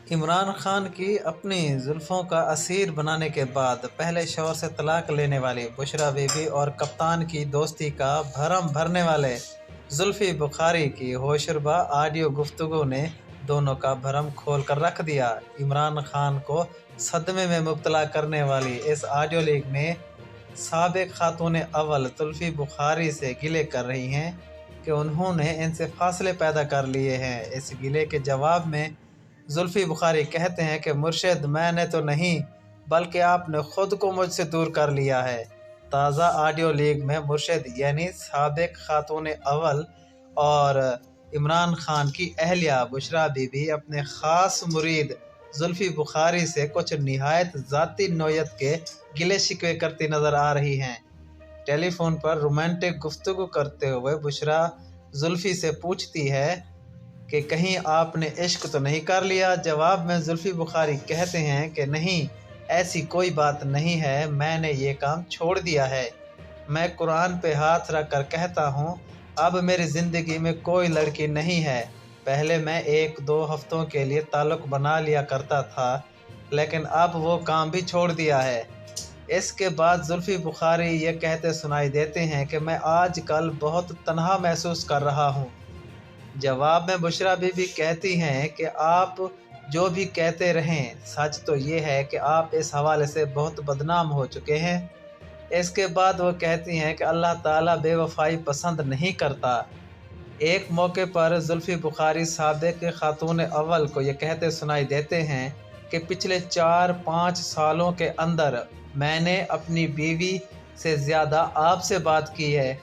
इमरान खान की अपनी जुल्फ़ों का असीर बनाने के बाद पहले शौहर से तलाक लेने वाली बुशरा बीबी और कप्तान की दोस्ती का भरम भरने वाले जुल्फ़ी बुखारी की होशरुबा ऑडियो गुफ्तगू ने दोनों का भरम खोल कर रख दिया। इमरान खान को सदमे में मुब्तला करने वाली इस ऑडियो लीक में साबिक खातून अव्वल जुल्फ़ी बुखारी से गिले कर रही हैं कि उन्होंने इनसे फासले पैदा कर लिए हैं। इस गिले के जवाब में जुल्फ़ी बुखारी कहते हैं कि मुर्शिद, मैंने तो नहीं बल्कि आपने ख़ुद को मुझसे दूर कर लिया है। ताज़ा ऑडियो लीक में मुर्शिद यानी साबिक खातून अव्वल और इमरान खान की अहलिया बुशरा बीबी अपने ख़ास मुरीद जुल्फ़ी बुखारी से कुछ निहायत ज़ाती नौयत के गिले शिकवे करती नज़र आ रही हैं। टेलीफोन पर रोमांटिक गुफ्तगू करते हुए बुशरा जुल्फ़ी से पूछती है कि कहीं आपने इश्क तो नहीं कर लिया। जवाब में जुल्फ़ी बुखारी कहते हैं कि नहीं, ऐसी कोई बात नहीं है, मैंने ये काम छोड़ दिया है। मैं कुरान पे हाथ रख कर कहता हूँ, अब मेरी ज़िंदगी में कोई लड़की नहीं है। पहले मैं 1-2 हफ्तों के लिए ताल्लुक़ बना लिया करता था, लेकिन अब वो काम भी छोड़ दिया है। इसके बाद जुल्फ़ी बुखारी ये कहते सुनाई देते हैं कि मैं आजकल बहुत तन्हा महसूस कर रहा हूँ। जवाब में बुशरा बीबी कहती हैं कि आप जो भी कहते रहें, सच तो ये है कि आप इस हवाले से बहुत बदनाम हो चुके हैं। इसके बाद वो कहती हैं कि अल्लाह ताला बेवफाई पसंद नहीं करता। एक मौके पर जुल्फ़ी बुखारी साबिक खातून अव्वल को ये कहते सुनाई देते हैं कि पिछले 4-5 सालों के अंदर मैंने अपनी बीवी से ज़्यादा आपसे बात की है।